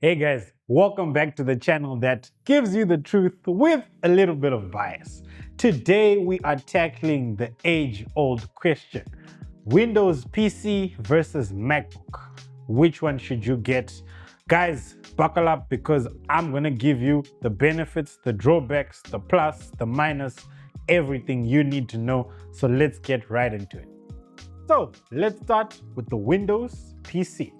Hey guys, welcome back to the channel that gives you the truth with a little bit of bias. Today we are tackling the age-old question: Windows PC versus MacBook. Which one should you get? Guys, buckle up because I'm gonna give you the benefits, the drawbacks, the plus, the minus, everything you need to know. So let's get right into it. So let's start with the Windows PC.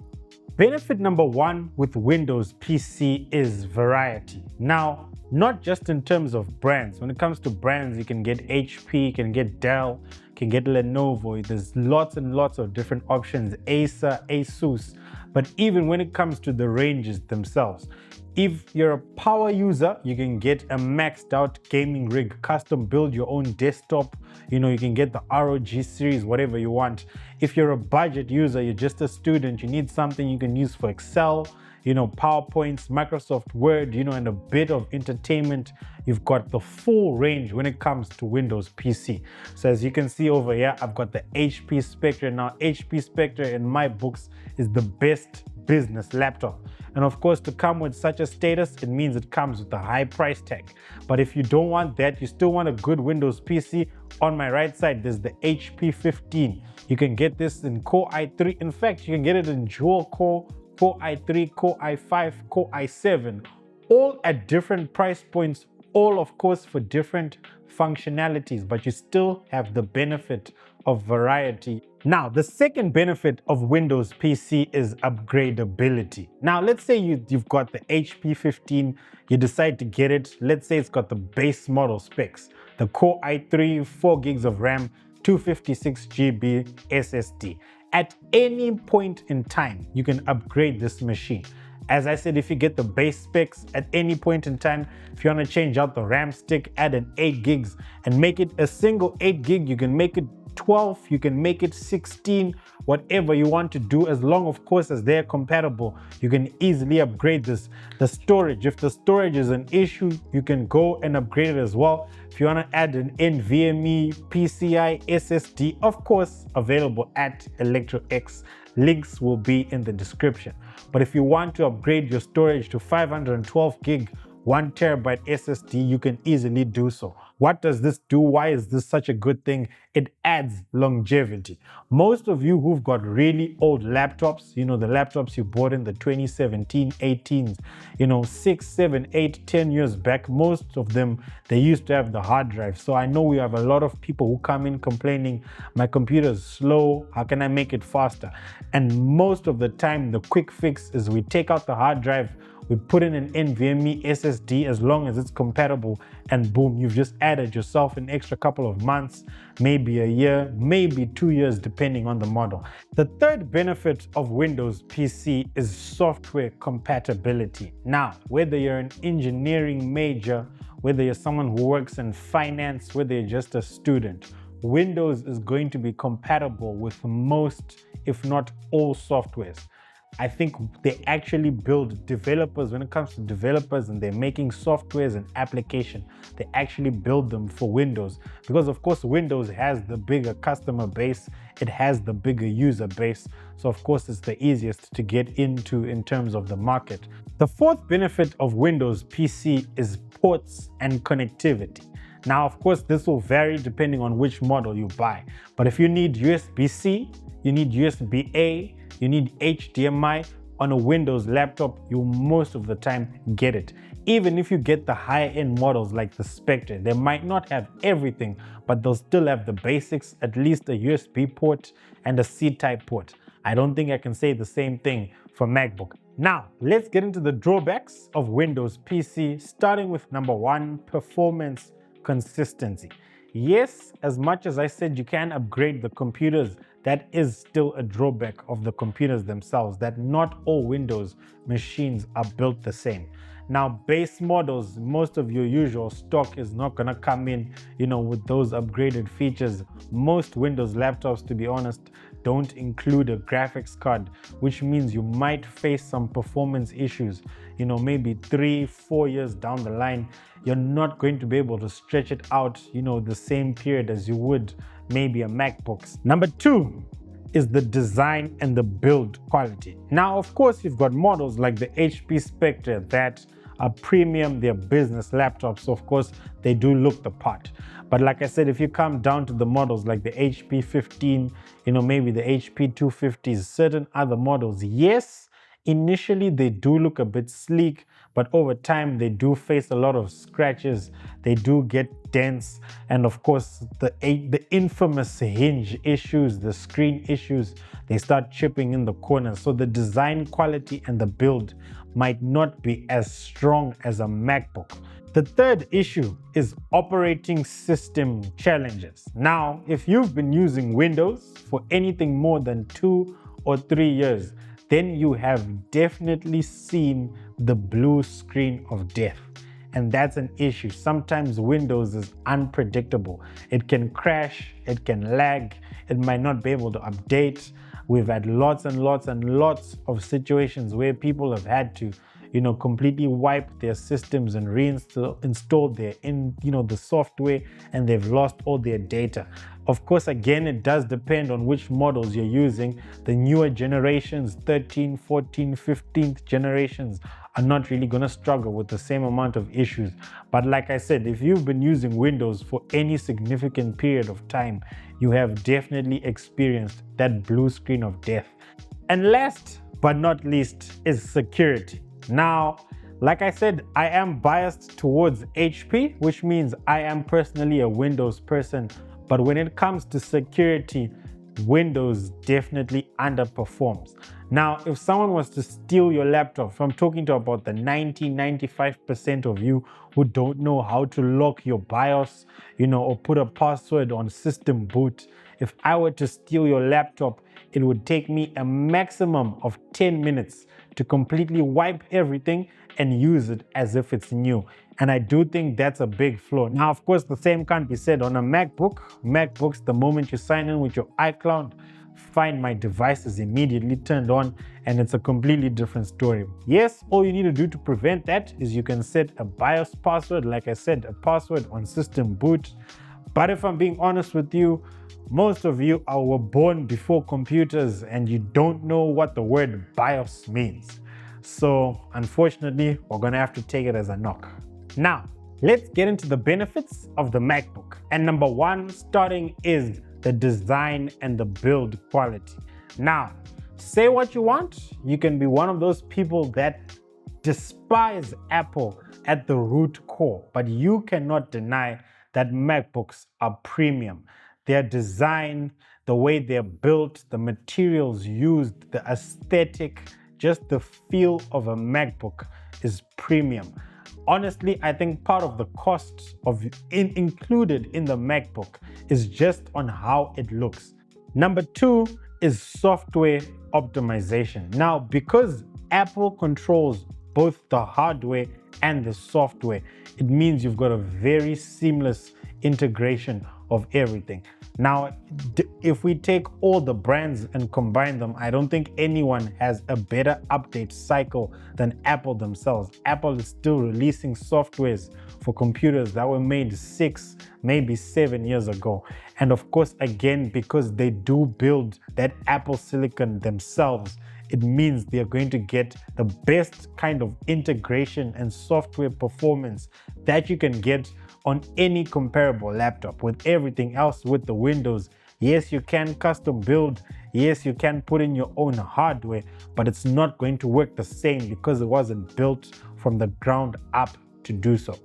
Benefit number one with Windows PC is variety. Now, not just in terms of brands. When it comes to brands, you can get HP, you can get Dell, you can get Lenovo. There's lots and lots of different options, Acer, Asus. But even when it comes to the ranges themselves, if you're a power user, you can get a maxed out gaming rig, custom build your own desktop. You can get the ROG series, whatever you want. If you're a budget user, you're just a student, you need something you can use for Excel, PowerPoints, Microsoft Word, and a bit of entertainment. You've got the full range when it comes to Windows PC. So as you can see over here, I've got the HP Spectre. Now, HP Spectre in my books is the best business laptop. And of course, to come with such a status, it means it comes with a high price tag. But if you don't want that, you still want a good Windows PC, on my right side, there's the HP 15. You can get this in Core i3. In fact, you can get it in dual core, Core i3, Core i5, Core i7, all at different price points, all of course for different functionalities, but you still have the benefit of variety. Now, the second benefit of Windows PC is upgradability. Now, let's say you've got the HP 15, you decide to get it. Let's say it's got the base model specs, the Core i3, 4 gigs of RAM, 256 GB SSD. At any point in time, you can upgrade this machine. As I said, if you get the base specs at any point in time, if you want to change out the RAM stick, add an 8 gigs and make it a single 8 gig, you can make it 12, you can make it 16, whatever you want to do, as long of course as they're compatible, you can easily upgrade this. The storage, if the storage is an issue, you can go and upgrade it as well. If you want to add an NVMe PCI SSD, of course available at Electro. Links will be in the description. But if you want to upgrade your storage to 512 gig 1 terabyte SSD, you can easily do so. What does this do? Why is this such a good thing? It adds longevity. Most of you who've got really old laptops, the laptops you bought in the 2017, 18s, 6, 7, 8, 10 years back, most of them, they used to have the hard drive. So I know we have a lot of people who come in complaining, my computer is slow, how can I make it faster? And most of the time, the quick fix is we take out the hard drive, we put in an NVMe SSD as long as it's compatible, and boom, you've just added yourself an extra couple of months, maybe a year, maybe 2 years, depending on the model. The third benefit of Windows PC is software compatibility. Now, whether you're an engineering major, whether you're someone who works in finance, whether you're just a student, Windows is going to be compatible with most, if not all, softwares. I think they actually build developers, when it comes to developers and they're making softwares and application, they actually build them for Windows, because of course Windows has the bigger customer base, it has the bigger user base, so of course it's the easiest to get into in terms of the market. The fourth benefit of Windows PC is ports and connectivity. Now, of course, this will vary depending on which model you buy, but if you need USB-C, you need USB-A, you need HDMI on a Windows laptop, you most of the time get it. Even if you get the high-end models like the Spectre, they might not have everything, but they'll still have the basics, at least a USB port and a C-type port. I don't think I can say the same thing for MacBook. Now, let's get into the drawbacks of Windows PC, starting with number one, performance consistency. Yes, as much as I said you can upgrade the computers, that is still a drawback of the computers themselves, that not all Windows machines are built the same. Now, base models, most of your usual stock is not gonna come in, with those upgraded features. Most Windows laptops, to be honest, don't include a graphics card, which means you might face some performance issues. Maybe 3-4 years down the line, you're not going to be able to stretch it out, the same period as you would maybe a MacBook. Number two, is the design and the build quality. Now, of course, you've got models like the HP Spectre that are premium, they're business laptops, so of course they do look the part. But like I said, if you come down to the models like the HP 15, maybe the HP 250s, certain other models, yes, initially they do look a bit sleek, but over time they do face a lot of scratches, they do get dents, and of course the infamous hinge issues, the screen issues, they start chipping in the corners. So the design quality and the build might not be as strong as a MacBook. The third issue is operating system challenges. Now, if you've been using Windows for anything more than 2 or 3 years, then you have definitely seen the blue screen of death. And that's an issue. Sometimes Windows is unpredictable. It can crash, it can lag, it might not be able to update. We've had lots and lots and lots of situations where people have had to completely wipe their systems and install the software, and they've lost all their data. Of course, again, it does depend on which models you're using. The newer generations, 13, 14, 15th generations, are not really going to struggle with the same amount of issues. But like I said, if you've been using Windows for any significant period of time, you have definitely experienced that blue screen of death. And last but not least is security. Now, like I said, I am biased towards HP, which means I am personally a Windows person. But when it comes to security, Windows definitely underperforms. Now, if someone was to steal your laptop, if I'm talking to about the 95% of you who don't know how to lock your BIOS, or put a password on system boot, if I were to steal your laptop, it would take me a maximum of 10 minutes to completely wipe everything and use it as if it's new. And I do think that's a big flaw. Now, of course, the same can't be said on a MacBook. MacBooks, the moment you sign in with your iCloud, Find My Device is immediately turned on, and it's a completely different story. Yes, all you need to do to prevent that is you can set a BIOS password, like I said, a password on system boot. But if I'm being honest with you, most of you were born before computers and you don't know what the word BIOS means. So unfortunately, we're gonna have to take it as a knock. Now, let's get into the benefits of the MacBook. And number one, starting, is the design and the build quality. Now, say what you want, you can be one of those people that despise Apple at the root core, but you cannot deny that MacBooks are premium. Their design, the way they're built, the materials used, the aesthetic, just the feel of a MacBook is premium. Honestly, I think part of the cost included in the MacBook is just on how it looks. Number two is software optimization. Now, because Apple controls both the hardware and the software, it means you've got a very seamless integration of everything. Now, if we take all the brands and combine them, I don't think anyone has a better update cycle than Apple themselves. Apple is still releasing softwares for computers that were made 6, maybe 7 years ago. And of course, again, because they do build that Apple silicon themselves, it means they're going to get the best kind of integration and software performance that you can get on any comparable laptop. With everything else, with the Windows, yes, you can custom build, yes, you can put in your own hardware, but it's not going to work the same because it wasn't built from the ground up to do so.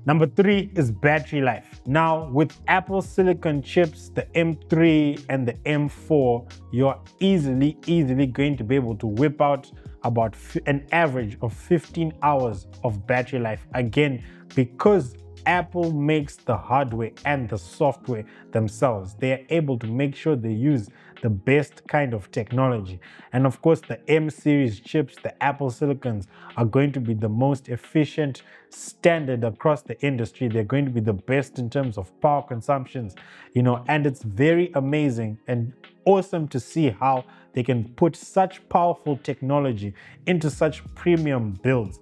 Number three is battery life. Now, with Apple silicon chips, the M3 and the M4, you're easily going to be able to whip out about an average of 15 hours of battery life. Again, because Apple makes the hardware and the software themselves, they are able to make sure they use the best kind of technology. And of course, the M series chips, the Apple silicons, are going to be the most efficient standard across the industry. They're going to be the best in terms of power consumptions, and it's very amazing and awesome to see how they can put such powerful technology into such premium builds.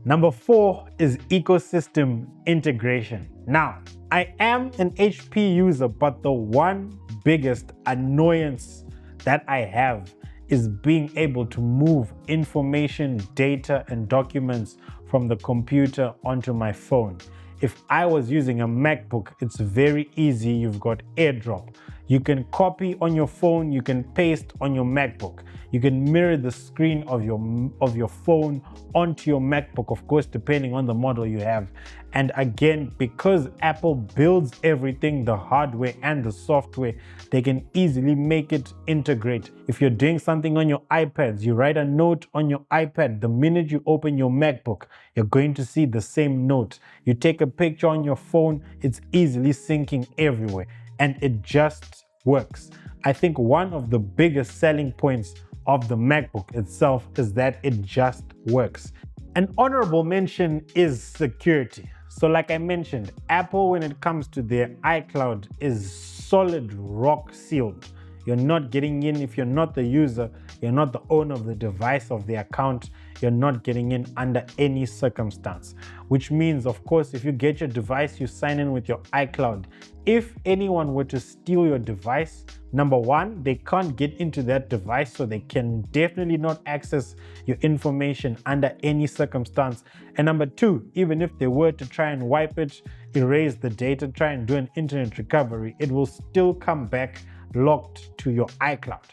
Number four is ecosystem integration. Now, I am an HP user, but the one biggest annoyance that I have is being able to move information, data, and documents from the computer onto my phone. If I was using a MacBook, it's very easy. You've got AirDrop. You can copy on your phone, you can paste on your MacBook. You can mirror the screen of your phone onto your MacBook, of course, depending on the model you have. And again, because Apple builds everything, the hardware and the software, they can easily make it integrate. If you're doing something on your iPads, you write a note on your iPad, the minute you open your MacBook, you're going to see the same note. You take a picture on your phone, it's easily syncing everywhere, and it just works. I think one of the biggest selling points of the MacBook itself is that it just works. An honorable mention is security. So like I mentioned, Apple, when it comes to their iCloud, is solid, rock sealed. You're not getting in if you're not the user, you're not the owner of the device of the account, you're not getting in under any circumstance. Which means, of course, if you get your device, you sign in with your iCloud. If anyone were to steal your device, number one, they can't get into that device, so they can definitely not access your information under any circumstance. And number two, even if they were to try and wipe it, erase the data, try and do an internet recovery, it will still come back locked to your iCloud.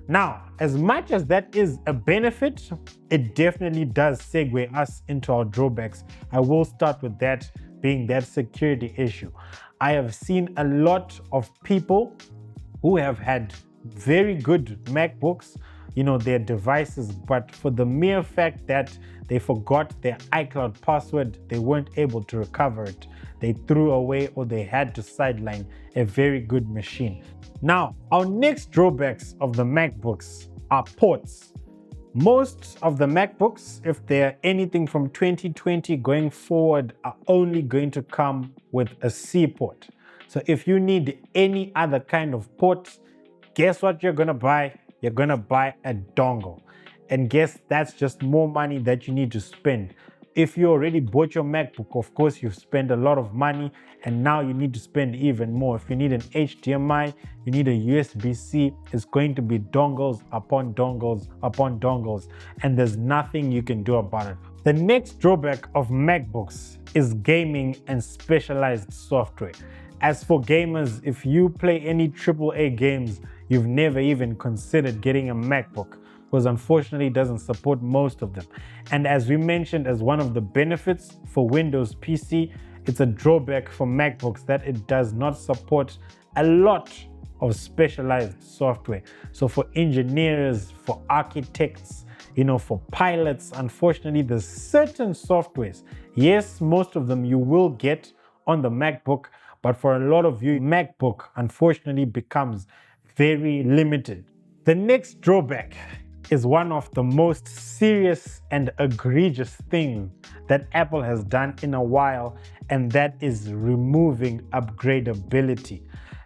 Now, as much as that is a benefit, it definitely does segue us into our drawbacks. I will start with that being that security issue. I have seen a lot of people who have had very good MacBooks, their devices, but for the mere fact that they forgot their iCloud password, they weren't able to recover it. They threw away or they had to sideline a very good machine. Now, our next drawbacks of the MacBooks are ports. Most of the MacBooks, if they're anything from 2020 going forward, are only going to come with a C port. So if you need any other kind of port, guess what you're gonna buy? You're gonna buy a dongle. And guess that's just more money that you need to spend. If you already bought your MacBook, of course, you've spent a lot of money, and now you need to spend even more. If you need an HDMI, you need a USB-C, it's going to be dongles upon dongles upon dongles, and there's nothing you can do about it. The next drawback of MacBooks is gaming and specialized software. As for gamers, if you play any AAA games, you've never even considered getting a MacBook, because unfortunately it doesn't support most of them. And as we mentioned, as one of the benefits for Windows PC, it's a drawback for MacBooks that it does not support a lot of specialized software. So for engineers, for architects, for pilots, unfortunately there's certain softwares. Yes, most of them you will get on the MacBook, but for a lot of you, MacBook unfortunately becomes very limited. The next drawback is one of the most serious and egregious things that Apple has done in a while, and that is removing upgradability.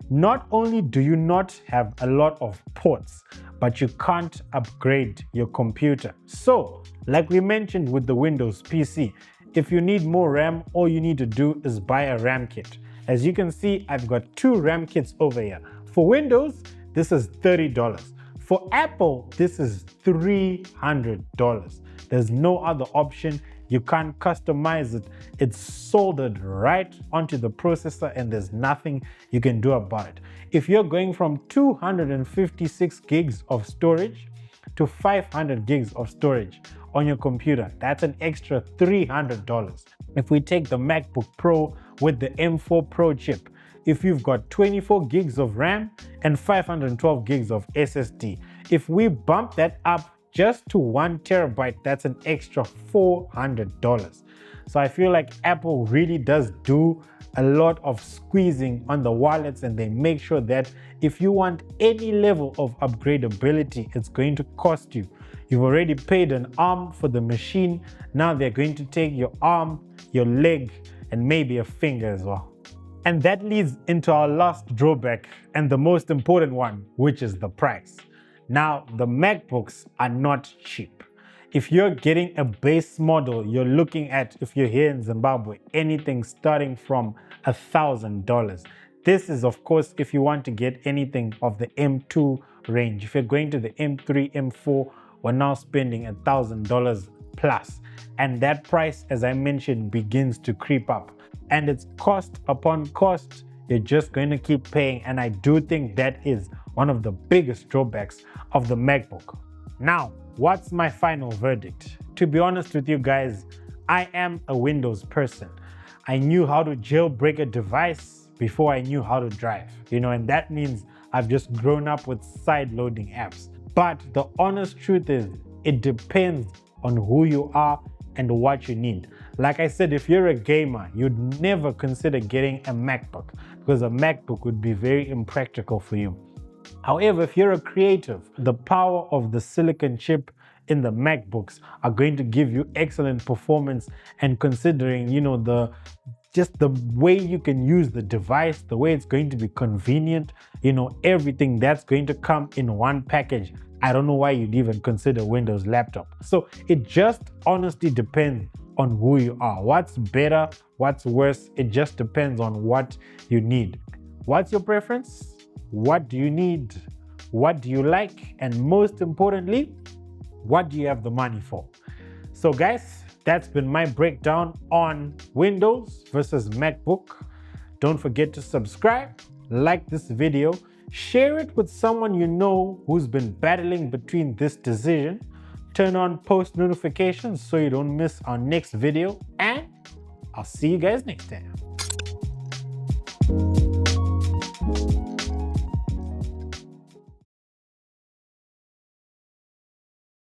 Not only do you not have a lot of ports, but you can't upgrade your computer. So, like we mentioned with the Windows PC, if you need more RAM, all you need to do is buy a RAM kit. As you can see, I've got 2 RAM kits over here. For Windows, this is $30. For Apple, this is $300. There's no other option. You can't customize it. It's soldered right onto the processor, and there's nothing you can do about it. If you're going from 256 gigs of storage to 500 gigs of storage on your computer, that's an extra $300. If we take the MacBook Pro with the M4 Pro chip, if you've got 24 gigs of RAM and 512 gigs of SSD, if we bump that up just to 1 terabyte, that's an extra $400. So I feel like Apple really does do a lot of squeezing on the wallets, and they make sure that if you want any level of upgradability, it's going to cost you. You've already paid an arm for the machine. Now they're going to take your arm, your leg, and maybe a finger as well. And that leads into our last drawback and the most important one, which is the price. Now, the MacBooks are not cheap. If you're getting a base model, you're looking at, if you're here in Zimbabwe, anything starting from $1,000. This is, of course, if you want to get anything of the M2 range. If you're going to the M3, M4, we're now spending $1,000 plus. And that price, as I mentioned, begins to creep up. And it's cost upon cost. You're just going to keep paying. And I do think that is one of the biggest drawbacks of the MacBook. Now, what's my final verdict? To be honest with you guys, I am a Windows person. I knew how to jailbreak a device before I knew how to drive, and that means I've just grown up with side-loading apps. But the honest truth is, it depends on who you are and what you need. Like I said, if you're a gamer, you'd never consider getting a MacBook because a MacBook would be very impractical for you. However, if you're a creative, the power of the silicon chip in the MacBooks are going to give you excellent performance, and considering, just the way you can use the device, the way it's going to be convenient, everything that's going to come in one package, I don't know why you'd even consider Windows laptop. So it just honestly depends on who you are. What's better, what's worse, it just depends on what you need. What's your preference? What do you need? What do you like? And most importantly, what do you have the money for? So guys, that's been my breakdown on Windows versus MacBook. Don't forget to subscribe, like this video, share it with someone you know who's been battling between this decision, turn on post notifications so you don't miss our next video, and I'll see you guys next time.